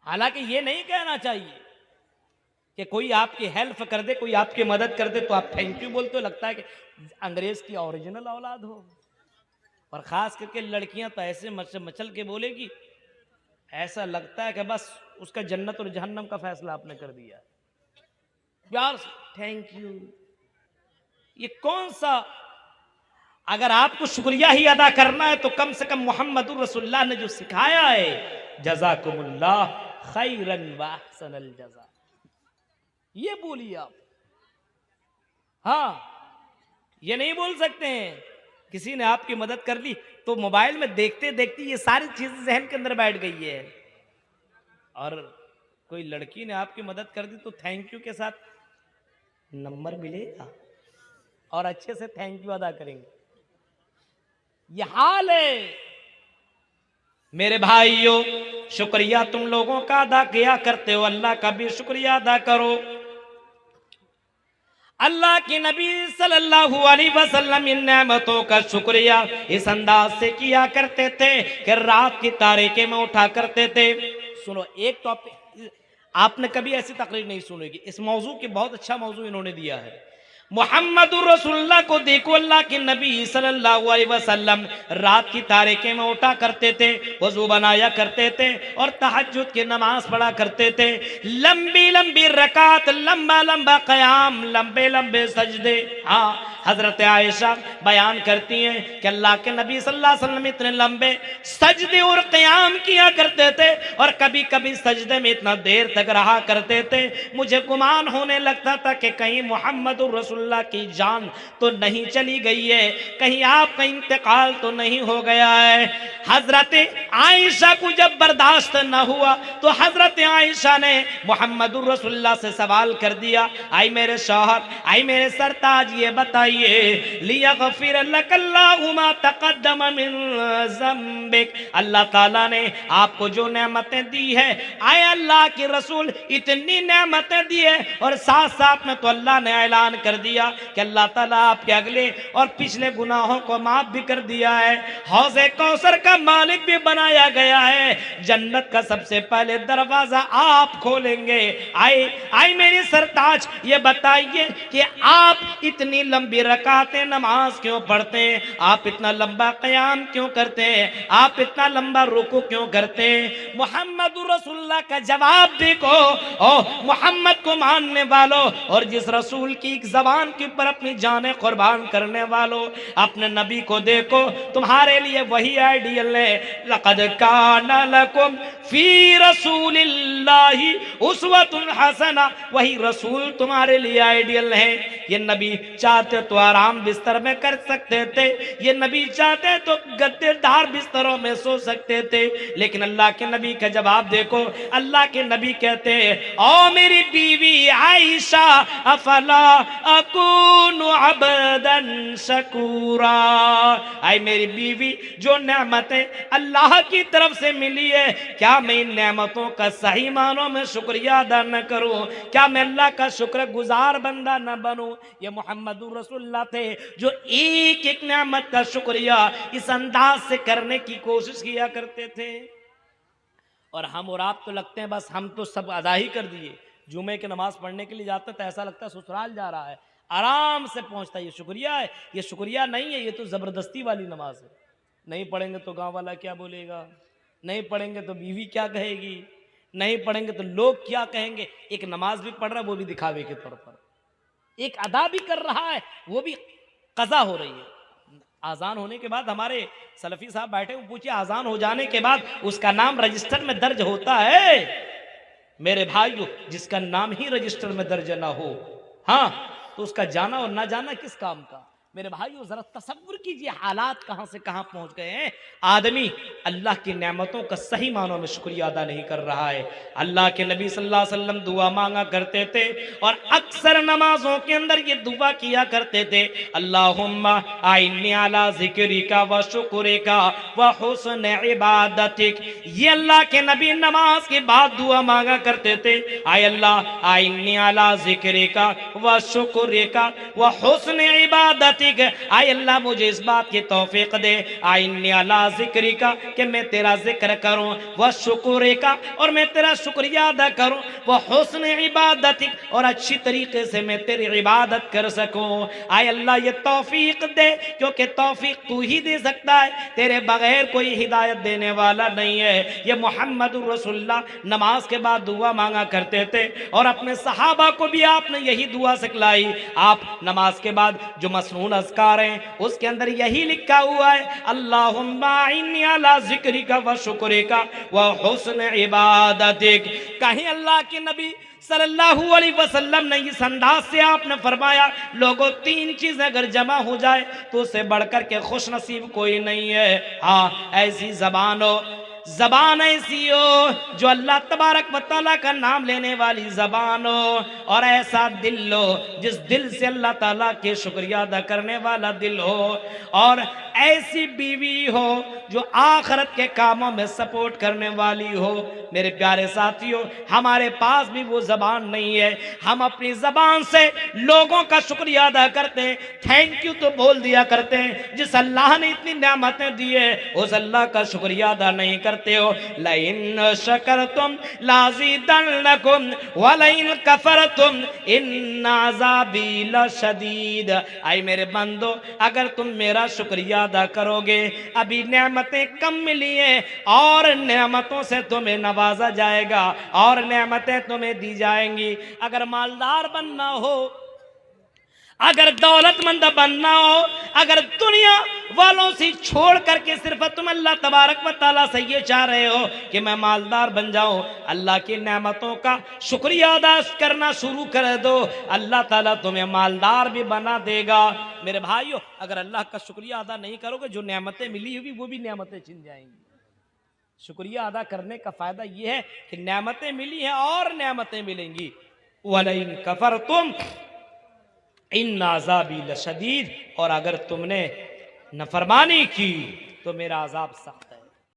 हालांकि ये नहीं कहना चाहिए कि कोई आपकी हेल्प कर दे, कोई आपकी मदद कर दे तो आप थैंक यू बोलते हो, लगता है कि अंग्रेज की ओरिजिनल औलाद हो। और खास करके लड़कियां तो ऐसे मचल के बोलेगी, ऐसा लगता है कि बस उसका जन्नत और जहन्नम का फैसला आपने कर दिया। प्यार से थैंक यू, ये कौन सा? अगर आपको शुक्रिया ही अदा करना है तो कम से कम मोहम्मदुर रसूलुल्लाह ने जो सिखाया है, जज़ाकुमुल्लाह खैरन व अहसनल जज़ा, ये बोलिए आप। हाँ, ये नहीं बोल सकते हैं किसी ने आपकी मदद कर ली तो मोबाइल में देखते देखते ये सारी चीजें जहन के अंदर बैठ गई है। और कोई लड़की ने आपकी मदद कर दी तो थैंक यू के साथ नंबर मिलेगा और अच्छे से थैंक यू अदा करेंगे। ये हाल है मेरे भाइयों। शुक्रिया तुम लोगों का अदा किया करते हो, अल्लाह का भी शुक्रिया अदा करो। अल्लाह के नबी सल्लल्लाहु अलैहि वसल्लम इन नेमतों का शुक्रिया इस अंदाज से किया करते थे कि रात की तारीके में उठा करते थे। सुनो, एक टॉपिक आपने कभी ऐसी तकरीर नहीं सुनेगी, इस मौजू के बहुत अच्छा मौजू इन्होंने दिया है। मुहम्मदुर रसूलुल्लाह को देखो, अल्लाह के नबी सल्लल्लाहु अलैहि वसल्लम रात की तारीके में उठा करते थे, वजू बनाया करते थे और तहज्जुद की नमाज पढ़ा करते थे। लंबी लंबी रकात, लंबा लंबा क़याम, लंबे लंबे सजदे। हाँ, हजरत आयशा बयान करती हैं कि अल्लाह के नबी सल्लल्लाहु अलैहि वसल्लम इतने लंबे सजदे और क़याम किया करते थे और कभी कभी सजदे में इतना देर तक रहा करते थे, मुझे गुमान होने लगता था कि कहीं मुहम्मदुर रसूलुल्लाह की जान तो नहीं चली गई है, कहीं आपका इंतकाल तो नहीं हो गया है। हजरत आयशा को जब बर्दाश्त न हुआ तो हजरत आयशा ने मुहम्मदुर रसूलुल्लाह से सवाल कर दिया, आई मेरे शौहर, आई मेरे सरताज, ये बताइए लियग़फ़िर लकल्लाहु मा तक़द्दम मिन ज़म्बिक, अल्लाह ताला ने आपको जो नेमतें दी है, आए अल्लाह के रसूल इतनी नेमतें दी है और साथ साथ में तो अल्लाह ने ऐलान कर दिया कि अल्लाह ताला आपके अगले और पिछले गुनाहों को माफ भी कर दिया है, हौज़े कौसर का मालिक भी बनाया गया है, जन्नत का सबसे पहले दरवाजा आप खोलेंगे। आए आए मेरे सरताज, ये बताइए कि आप इतनी लंबी रकातें नमाज क्यों पढ़ते हैं, आप इतना लंबा क़याम क्यों करते हैं, आप इतना लंबा रुकू क्यों करते हैं? मुहम्मदुर रसूलुल्लाह का जवाब देखो। ओ मोहम्मद को मानने वालों और जिस रसूल की ज़बान के ऊपर अपनी जानें कुर्बान करने वालों, अपने नबी को देखो, तुम्हारे लिए वही आइडियल है। लक़द काना लकुम फी रसूलिल्लाहि उस्वतुन हसना, वही रसूल तुम्हारे लिए आइडियल है। ये नबी चाहते तो आराम बिस्तर में कर सकते थे, ये नबी चाहते तो गद्देदार बिस्तरों में सो सकते थे, लेकिन अल्लाह के नबी का जवाब देखो। अल्लाह के नबी कहते हैं, ओ मेरी बीवी आयशा, अफला अकूनु अबदन शकूरा, आई मेरी बीवी, जो नेमतें अल्लाह की तरफ से मिली है, क्या मैं इन नेमतों का सही मानों में शुक्रिया अदा न करूं? क्या मैं अल्लाह का शुक्र गुजार बंदा न बनूं? ये मोहम्मदुर रसूलुल्लाह थे जो एक एक नेमत का शुक्रिया इस अंदाज से करने की कोशिश किया करते थे। और हम और आप तो लगते हैं बस हम तो सब अदा ही कर दिए। जुमे की नमाज पढ़ने के लिए जाता तो ऐसा लगता है ससुराल जा रहा है, आराम से पहुंचता है। ये शुक्रिया है? ये शुक्रिया नहीं है, ये तो ज़बरदस्ती वाली नमाज है। नहीं पढ़ेंगे तो गांव वाला क्या बोलेगा, नहीं पढ़ेंगे तो बीवी क्या कहेगी, नहीं पढ़ेंगे तो लोग क्या कहेंगे। एक नमाज भी पढ़ रहा है वो भी दिखावे के तौर पर, एक अदा भी कर रहा है वो भी कज़ा हो रही है। आज़ान होने के बाद हमारे सलफी साहब बैठे, वो पूछिए आज़ान हो जाने के बाद उसका नाम रजिस्टर में दर्ज होता है? मेरे भाइयों, जिसका नाम ही रजिस्टर में दर्ज ना हो, हाँ, तो उसका जाना और ना जाना किस काम का? मेरे भाइयों, जरा तसव्वुर कीजिए हालात कहां से कहां पहुंच गए हैं। आदमी अल्लाह की नेमतों का सही मानों में शुक्रिया अदा नहीं कर रहा है। अल्लाह के नबी सल्लल्लाहु अलैहि वसल्लम दुआ मांगा करते थे और अक्सर नमाजों के अंदर ये दुआ किया करते थे, अल्लाहुम्मा आइन्नी अला ज़िक्रिका व शुक्रिका व हुस्न इबादतिक। ये अल्लाह के नबी नमाज के बाद दुआ मांगा करते थे, आय अल्लाह आइन्नी अला ज़िक्रिका व शुक्रिका व हुस्न इबादतिक, इबादतिक, आय अल्लाह मुझे इस बात की तौफीक दे, आइन्नी अला जिक्रिका, कि मैं तेरा जिक्र करूं, व शुक्रिका, और मैं तेरा शुक्रिया अदा करूं, व हुस्न इबादतिक, और अच्छी तरीके से मैं तेरी इबादत कर सकूं। आय अल्लाह ये तौफीक दे, क्योंकि तौफीक तू ही दे सकता है, तेरे बगैर कोई हिदायत देने वाला नहीं है। ये मोहम्मदुर रसूलुल्लाह नमाज के बाद दुआ मांगा करते थे और अपने सहाबा को भी आपने यही दुआ सिखलाई। आप नमाज के बाद जो मसनून अज़कार हैं उसके अंदर यही लिखा हुआ है, अल्लाहुम्मा इन्नी अला ज़िक्रिका व शुक्रिका व हुस्न इबादतिक। कहीं अल्लाह के नबी सल्लल्लाहु अलैहि वसल्लम ने इस अंदाज से आपने फरमाया, लोगों तीन चीजें अगर जमा हो जाए तो उससे बढ़कर के खुश नसीब कोई नहीं है। हाँ, ऐसी जबान हो, जबान ऐसी हो जो अल्लाह तबारक व तआला का नाम लेने वाली जबान हो, और ऐसा दिल हो जिस दिल से अल्लाह ताला के शुक्रिया अदा करने वाला दिल हो, और ऐसी बीवी हो जो आखिरत के कामों में सपोर्ट करने वाली हो। मेरे प्यारे साथियों, हमारे पास भी वो जबान नहीं है। हम अपनी जबान से लोगों का शुक्रिया अदा करते हैं, थैंक यू तो बोल दिया करते हैं। जिस अल्लाह ने इतनी नेमतें दी है उस अल्लाह का शुक्रिया अदा नहीं करते हो। लइन शकरतुम लाज़ीदन्नकुम व लइन कफरतुम इन्न अज़ाबी लशदीद। आई मेरे बंदो, अगर तुम मेरा शुक्रिया अदा करोगे, अभी नेमतें कम मिली हैं और नेमतों से तुम्हें नवाजा जाएगा और नेमतें तुम्हें दी जाएंगी। अगर मालदार बनना हो, अगर दौलतमंद बनना हो, अगर दुनिया वालों से छोड़ करके सिर्फ तुम अल्लाह तबारक व तआला से ये चाह रहे हो कि मैं मालदार बन जाऊं, अल्लाह की नेमतों का शुक्रिया अदा करना शुरू कर दो, अल्लाह ताला तुम्हें मालदार भी बना देगा। मेरे भाइयों, अगर अल्लाह का शुक्रिया अदा नहीं करोगे, जो नेमतें मिली हुई वो भी नेमतें छिन जाएंगी। शुक्रिया अदा करने का फायदा ये है कि नेमतें मिली हैं और नेमतें मिलेंगी। वलइन कफरतुम इन्न अज़ाबी लशदीद, और अगर तुमने नफरमानी की तो मेरा अज़ाब सख्त है।